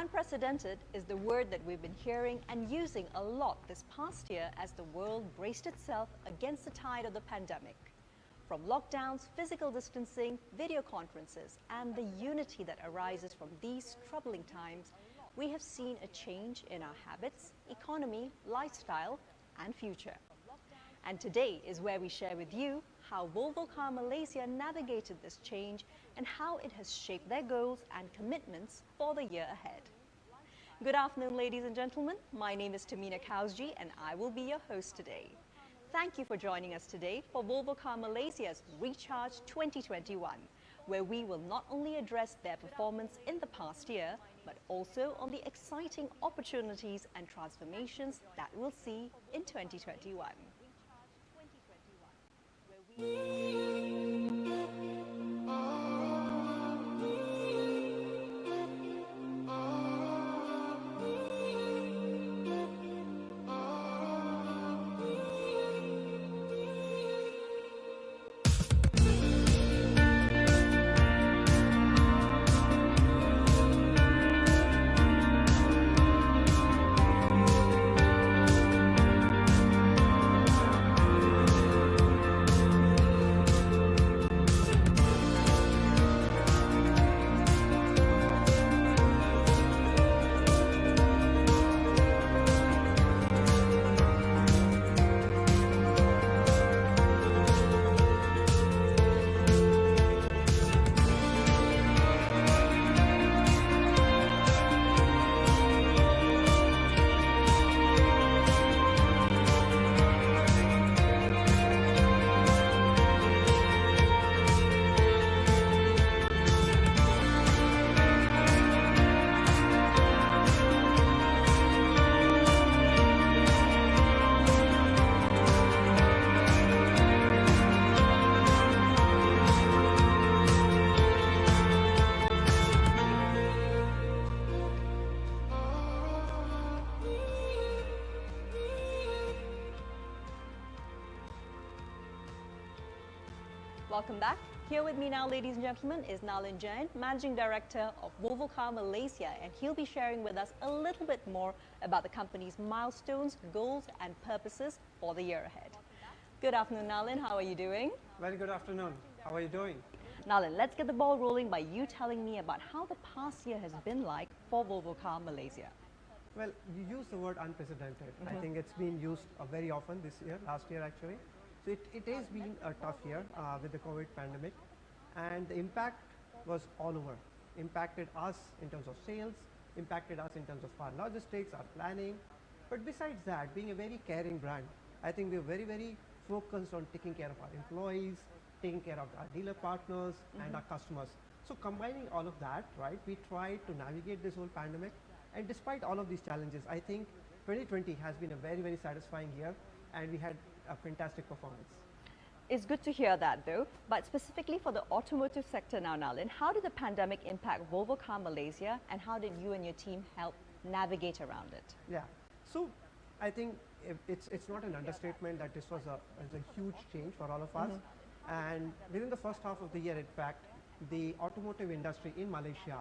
Unprecedented is the word that we've been hearing and using a lot this past year as the world braced itself against the tide of the pandemic. From lockdowns, physical distancing, video conferences, and the unity that arises from these troubling times, we have seen a change in our habits, economy, lifestyle, and future. And today is where we share with you how Volvo Car Malaysia navigated this change and how it has shaped their goals and commitments for the year ahead. Good afternoon, ladies and gentlemen. My name is Tamina Kausji and I will be your host today. Thank you for joining us today for Volvo Car Malaysia's Recharge 2021, where we will not only address their performance in the past year, but also on the exciting opportunities and transformations that we'll see in 2021. Welcome back. Here with me now, ladies and gentlemen, is Nalin Jain, Managing Director of Volvo Car Malaysia, and he'll be sharing with us a little bit more about the company's milestones, goals, and purposes for the year ahead. Good afternoon, Nalin. How are you doing? Very good afternoon. How are you doing? Nalin, let's get the ball rolling by you telling me about how the past year has been like for Volvo Car Malaysia. Well, you use the word unprecedented. I think it's been used very often this year, last year actually. So it has been a tough year with the COVID pandemic, and the impact was all over. Impacted us in terms of sales, impacted us in terms of our logistics, our planning. But besides that, being a very caring brand, I think we're very focused on taking care of our employees, taking care of our dealer partners and our customers. So combining all of that, right, we tried to navigate this whole pandemic. And despite all of these challenges, I think 2020 has been a very satisfying year, and we had a fantastic performance. It's good to hear that though, but specifically for the automotive sector now, Nalin, how did the pandemic impact Volvo Car Malaysia, and how did you and your team help navigate around it? Yeah, so I think it's not an understatement that this was a huge change for all of us. And within the first half of the year, in fact, the automotive industry in Malaysia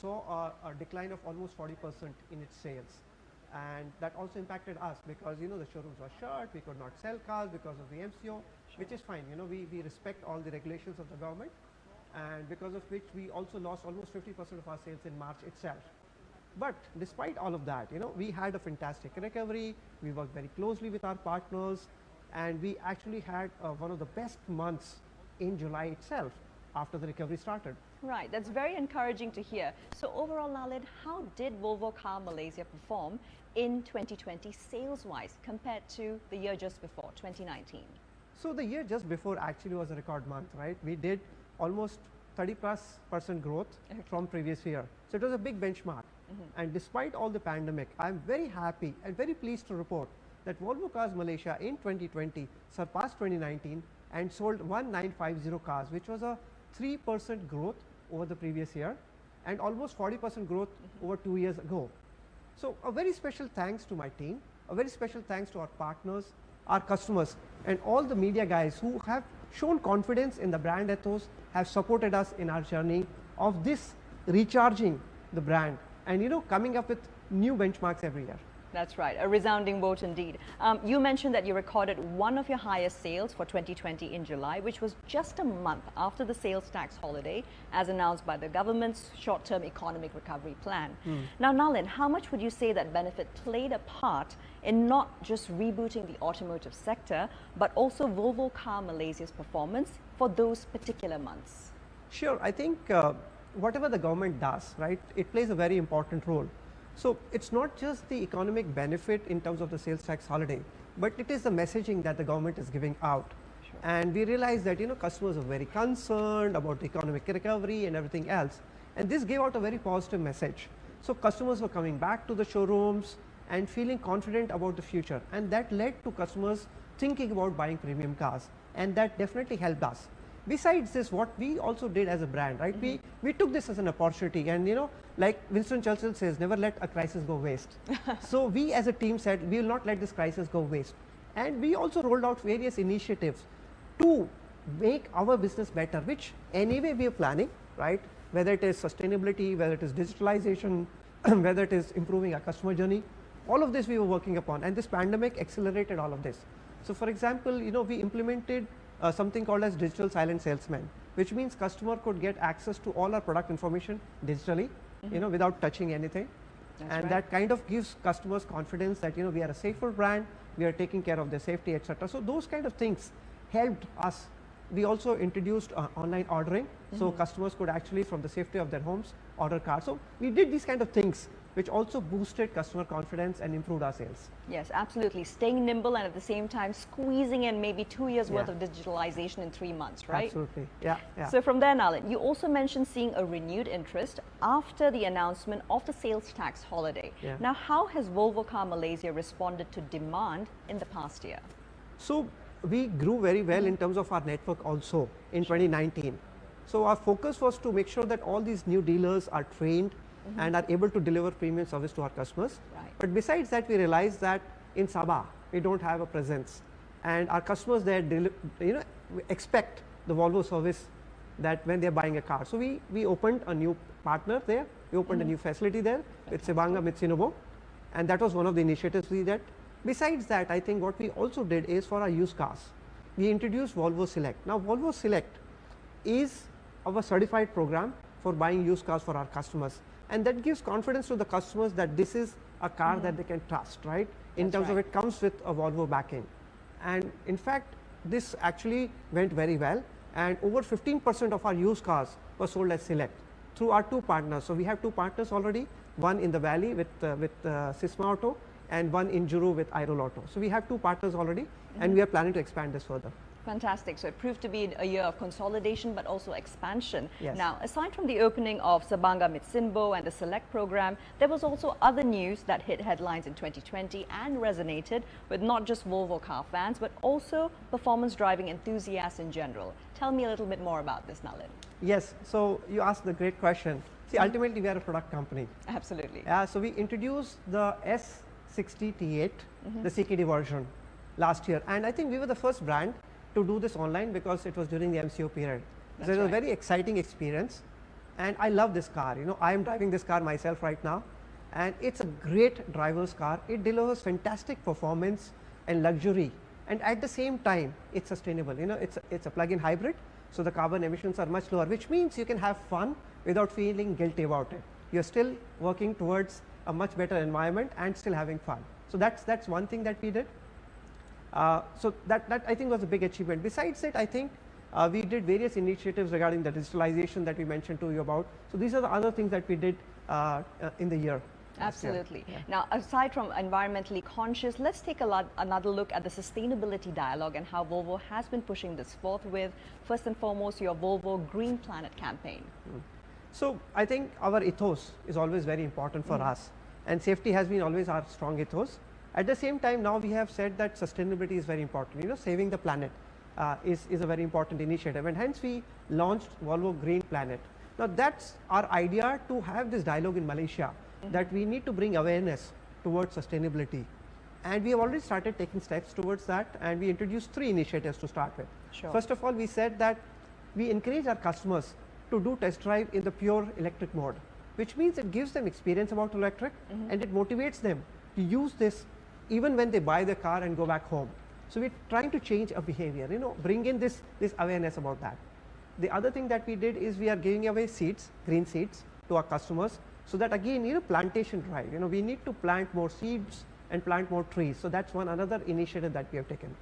saw a decline of almost 40% in its sales. And that also impacted us because, you know, the showrooms were shut, we could not sell cars because of the MCO, which is fine. You know, we respect all the regulations of the government, and because of which we also lost almost 50% of our sales in March itself. But despite all of that, you know, we had a fantastic recovery. We worked very closely with our partners, and we actually had one of the best months in July itself after the recovery started. Right, that's very encouraging to hear. So overall, Nalin, how did Volvo Car Malaysia perform in 2020 sales-wise compared to the year just before, 2019? So the year just before actually was a record month, right? We did almost 30+% growth from previous year. So it was a big benchmark. And despite all the pandemic, I'm very happy and very pleased to report that Volvo Cars Malaysia in 2020 surpassed 2019 and sold 1950 cars, which was a 3% growth over the previous year and almost 40% growth over 2 years ago. So a very special thanks to my team, a very special thanks to our partners, our customers, and all the media guys who have shown confidence in the brand ethos, have supported us in our journey of this recharging the brand and coming up with new benchmarks every year. That's right, a resounding vote indeed. You mentioned that you recorded one of your highest sales for 2020 in July, which was just a month after the sales tax holiday, as announced by the government's short-term economic recovery plan. Now, Nalin, how much would you say that benefit played a part in not just rebooting the automotive sector, but also Volvo Car Malaysia's performance for those particular months? Sure, I think whatever the government does, right, it plays a very important role. So it's not just the economic benefit in terms of the sales tax holiday, but it is the messaging that the government is giving out. Sure. And we realize that customers are very concerned about the economic recovery and everything else. And this gave out a very positive message. So customers were coming back to the showrooms and feeling confident about the future. And that led to customers thinking about buying premium cars. And that definitely helped us. Besides this, what we also did as a brand, right? We took this as an opportunity, and like Winston Churchill says, never let a crisis go waste. So we as a team said, we will not let this crisis go waste. And we also rolled out various initiatives to make our business better, which anyway we are planning, right? Whether it is sustainability, whether it is digitalization, whether it is improving our customer journey, all of this we were working upon, and this pandemic accelerated all of this. So for example, we implemented something called as digital silent salesman, which means customer could get access to all our product information digitally, without touching anything. And that kind of gives customers confidence that we are a safer brand, we are taking care of their safety, etc. So those kind of things helped us. We also introduced online ordering, so customers could actually, from the safety of their homes, order cars. So we did these kind of things, which also boosted customer confidence and improved our sales. Yes, absolutely. Staying nimble and at the same time squeezing in maybe 2 years worth of digitalization in 3 months, right? Absolutely, yeah. So from there, Nalin, you also mentioned seeing a renewed interest after the announcement of the sales tax holiday. Yeah. Now, how has Volvo Car Malaysia responded to demand in the past year? So we grew very well in terms of our network also in 2019. So our focus was to make sure that all these new dealers are trained and are able to deliver premium service to our customers. Right. But besides that, we realized that in Sabah, we don't have a presence. And our customers there expect the Volvo service that when they're buying a car. So we opened a new partner there. We opened a new facility there with Sebanga Mitsinobo. And that was one of the initiatives we did. Besides that, I think what we also did is for our used cars, we introduced Volvo Select. Now, Volvo Select is our certified program for buying used cars for our customers. And that gives confidence to the customers that this is a car that they can trust, right? In terms of it comes with a Volvo backing. And in fact, this actually went very well. And over 15% of our used cars were sold as Select through our two partners. So we have two partners already, one in the Valley with Sisma Auto and one in Juru with Irol Auto. So we have two partners already, and we are planning to expand this further. Fantastic. So it proved to be a year of consolidation, but also expansion. Yes. Now, aside from the opening of Sabanga Mitsinbo and the Select program, there was also other news that hit headlines in 2020 and resonated with not just Volvo car fans, but also performance driving enthusiasts in general. Tell me a little bit more about this, Nalin. Yes. So you asked the great question. See, ultimately, we are a product company. Absolutely. So we introduced the S60 T8, the CKD version, last year. And I think we were the first brand to do this online because it was during the MCO period. So it was a very exciting experience, and I love this car. I am driving this car myself right now, and it's a great driver's car. It delivers fantastic performance and luxury, and at the same time, it's sustainable. It's a plug-in hybrid, so the carbon emissions are much lower, which means you can have fun without feeling guilty about it. You're still working towards a much better environment and still having fun. So that's one thing that we did. So that I think was a big achievement. Besides it, I think we did various initiatives regarding the digitalization that we mentioned to you about. So these are the other things that we did in the year. Absolutely. Yeah. Now, aside from environmentally conscious, let's take another look at the sustainability dialogue and how Volvo has been pushing this forth with, first and foremost, your Volvo Green Planet campaign. So I think our ethos is always very important for us, and safety has been always our strong ethos. At the same time, now we have said that sustainability is very important. Saving the planet is a very important initiative, and hence we launched Volvo Green Planet. Now that's our idea, to have this dialogue in Malaysia, that we need to bring awareness towards sustainability. And we have already started taking steps towards that, and we introduced 3 initiatives to start with. Sure. First of all, we said that we encourage our customers to do test drive in the pure electric mode. which means it gives them experience about electric and it motivates them to use this even when they buy the car and go back home. So we're trying to change a behavior, bring in this awareness about that. The other thing that we did is we are giving away seeds, green seeds to our customers, so that again, plantation drive, we need to plant more seeds and plant more trees. So that's another initiative that we have taken.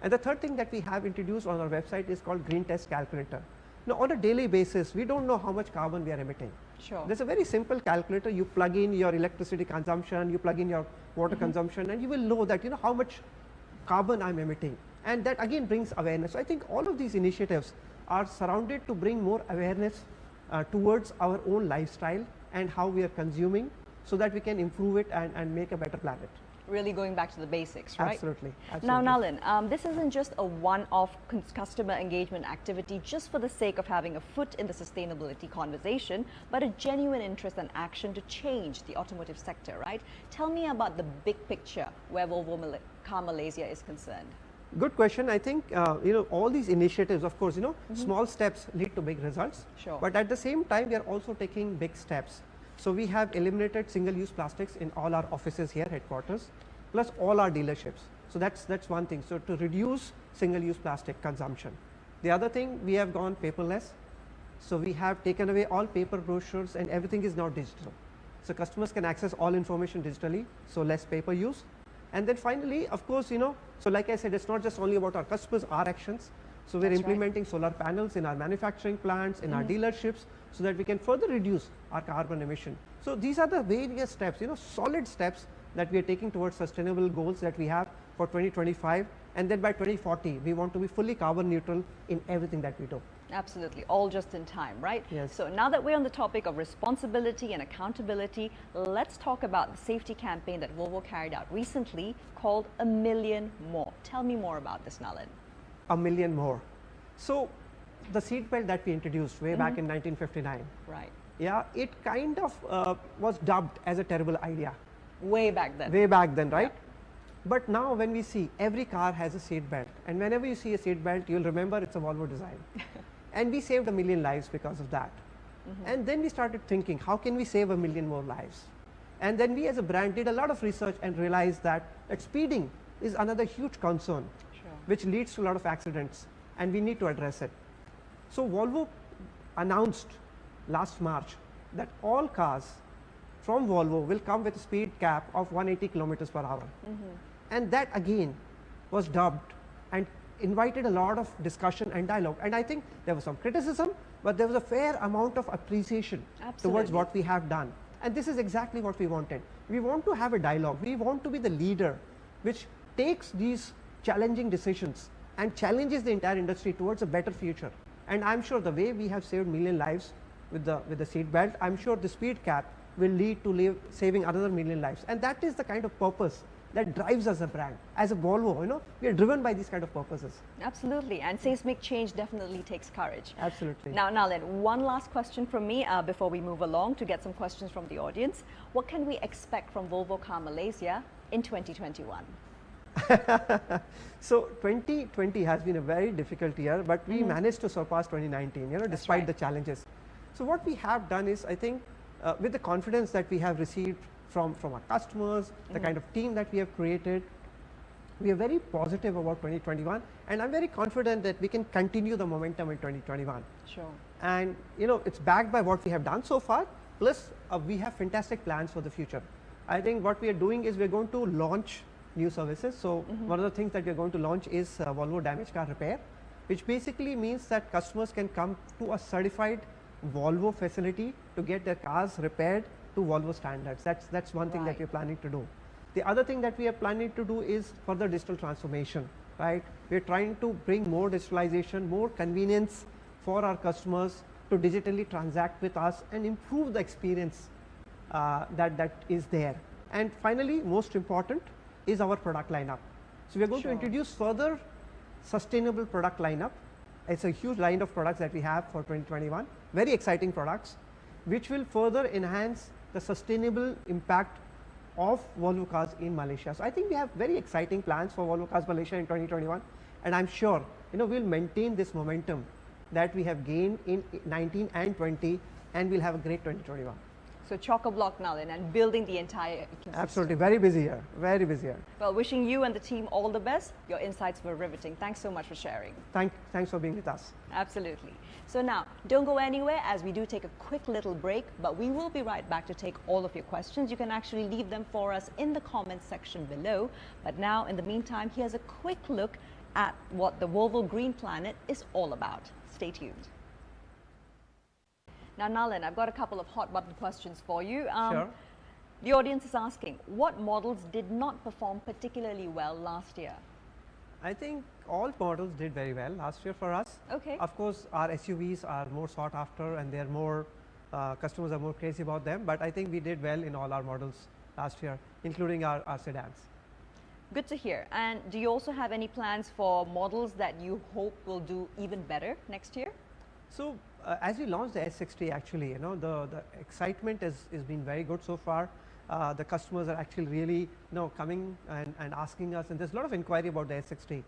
And the third thing that we have introduced on our website is called Green Test Calculator. Now on a daily basis, we don't know how much carbon we are emitting. Sure. There's a very simple calculator. You plug in your electricity consumption, you plug in your water consumption, and you will know that how much carbon I'm emitting. And that again brings awareness. So I think all of these initiatives are surrounded to bring more awareness towards our own lifestyle and how we are consuming, so that we can improve it and make a better planet. Really going back to the basics, right? Absolutely. Now, Nalin, this isn't just a one-off customer engagement activity just for the sake of having a foot in the sustainability conversation, but a genuine interest and action to change the automotive sector, right? Tell me about the big picture where Volvo Car Malaysia is concerned. Good question. I think, all these initiatives, of course, small steps lead to big results. Sure. But at the same time, we are also taking big steps. So we have eliminated single-use plastics in all our offices here, headquarters, plus all our dealerships. So that's one thing. So to reduce single-use plastic consumption. The other thing, we have gone paperless. So we have taken away all paper brochures and everything is now digital. So customers can access all information digitally, so less paper use. And then finally, of course, so like I said, it's not just only about our customers, our actions. So we're implementing solar panels in our manufacturing plants, in our dealerships, so that we can further reduce our carbon emission. So these are the various steps, solid steps that we are taking towards sustainable goals that we have for 2025. And then by 2040, we want to be fully carbon neutral in everything that we do. Absolutely, all just in time, right? Yes. So now that we're on the topic of responsibility and accountability, let's talk about the safety campaign that Volvo carried out recently called A Million More. Tell me more about this, Nalin. A million more. So the seatbelt that we introduced way back in 1959, Right. yeah, it kind of was dubbed as a terrible idea. Way back then. Way back then, right? Yeah. But now when we see every car has a seat belt, and whenever you see a seat belt, you'll remember it's a Volvo design. And we saved 1 million lives because of that. And then we started thinking, how can we save 1 million more lives? And then we as a brand did a lot of research and realized that speeding is another huge concern, which leads to a lot of accidents, and we need to address it. So Volvo announced last March that all cars from Volvo will come with a speed cap of 180 kilometers per hour. And that again was dubbed and invited a lot of discussion and dialogue. And I think there was some criticism, but there was a fair amount of appreciation towards what we have done. And this is exactly what we wanted. We want to have a dialogue. We want to be the leader which takes these challenging decisions and challenges the entire industry towards a better future. And I'm sure the way we have saved 1 million lives with the seat belt, I'm sure the speed cap will lead to saving another 1 million lives. And that is the kind of purpose that drives us as a brand. As a Volvo, we are driven by these kind of purposes. Absolutely, and seismic change definitely takes courage. Absolutely. Now, Nalin, one last question from me before we move along to get some questions from the audience. What can we expect from Volvo Car Malaysia in 2021? So 2020 has been a very difficult year, but we managed to surpass 2019, despite the challenges. So what we have done is, I think, with the confidence that we have received from our customers, the kind of team that we have created, we are very positive about 2021, and I'm very confident that we can continue the momentum in 2021. Sure. And it's backed by what we have done so far, plus we have fantastic plans for the future. I think what we are doing is we're going to launch new services. So one of the things that we're going to launch is Volvo Damaged Car Repair, which basically means that customers can come to a certified Volvo facility to get their cars repaired to Volvo standards. That's one thing that we're planning to do. The other thing that we are planning to do is further digital transformation, right? We're trying to bring more digitalization, more convenience for our customers to digitally transact with us and improve the experience that is there. And finally, most important is our product lineup. So we're going to introduce further sustainable product lineup. It's a huge line of products that we have for 2021, very exciting products, which will further enhance the sustainable impact of Volvo Cars in Malaysia. So I think we have very exciting plans for Volvo Cars Malaysia in 2021, and I'm sure we'll maintain this momentum that we have gained in 19 and 20, and we'll have a great 2021. So chock-a-block, Nalin, and building the entire ecosystem. Absolutely, very busy here, very busy here. Well, wishing you and the team all the best. Your insights were riveting. Thanks so much for sharing. Thanks for being with us. Absolutely. So now, don't go anywhere as we do take a quick little break, but we will be right back to take all of your questions. You can actually leave them for us in the comments section below. But now, in the meantime, here's a quick look at what the Volvo Green Planet is all about. Stay tuned. Now, Nalin, I've got a couple of hot button questions for you. Sure. The audience is asking, what models did not perform particularly well last year? I think all models did very well last year for us. Okay. Of course, our SUVs are more sought after and they're more, customers are more crazy about them. But I think we did well in all our models last year, including our sedans. Good to hear. And do you also have any plans for models that you hope will do even better next year? So as we launched the S60, actually, the excitement has been very good so far. The customers are actually really, coming and asking us, and there's a lot of inquiry about the S60.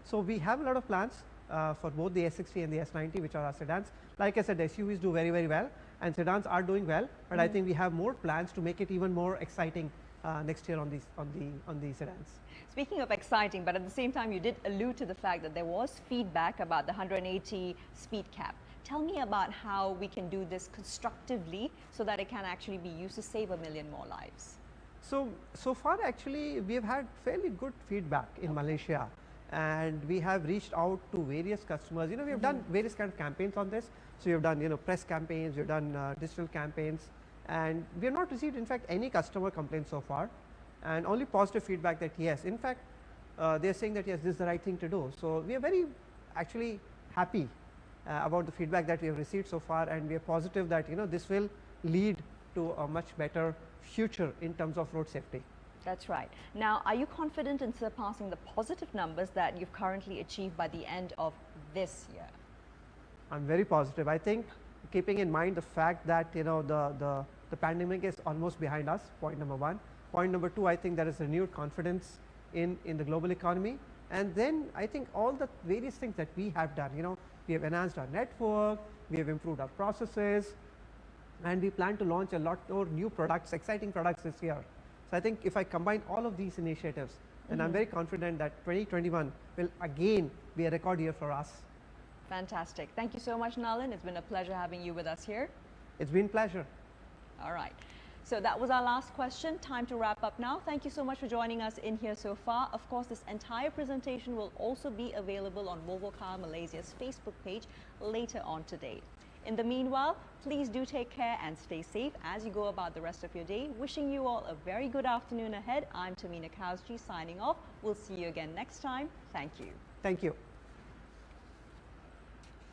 So we have a lot of plans for both the S60 and the S90, which are our sedans. Like I said, the SUVs do very, very well, and sedans are doing well. But I think we have more plans to make it even more exciting next year on these sedans. Speaking of exciting, but at the same time, you did allude to the fact that there was feedback about the 180 speed cap. Tell me about how we can do this constructively so that it can actually be used to save 1 million more lives. So far, actually, we have had fairly good feedback in Malaysia, and we have reached out to various customers. We have done various kind of campaigns on this. So we have done, press campaigns, we have done digital campaigns, and we have not received, in fact, any customer complaints so far, and only positive feedback that yes, in fact, they are saying that yes, this is the right thing to do. So we are very actually happy about the feedback that we have received so far, and we are positive that this will lead to a much better future in terms of road safety. That's right. Now, are you confident in surpassing the positive numbers that you've currently achieved by the end of this year? I'm very positive. I think, keeping in mind the fact that the pandemic is almost behind us, point number one. Point number two, I think there is renewed confidence in the global economy, and then I think all the various things that we have done, we have enhanced our network, we have improved our processes, and we plan to launch a lot more new products, exciting products this year. So I think if I combine all of these initiatives, then I'm very confident that 2021 will again be a record year for us. Fantastic. Thank you so much, Nalin. It's been a pleasure having you with us here. It's been a pleasure. All right. So that was our last question. Time to wrap up now. Thank you so much for joining us in here so far. Of course, this entire presentation will also be available on Volvo Car Malaysia's Facebook page later on today. In the meanwhile, please do take care and stay safe as you go about the rest of your day. Wishing you all a very good afternoon ahead. I'm Tamina Kausji signing off. We'll see you again next time. Thank you. Thank you.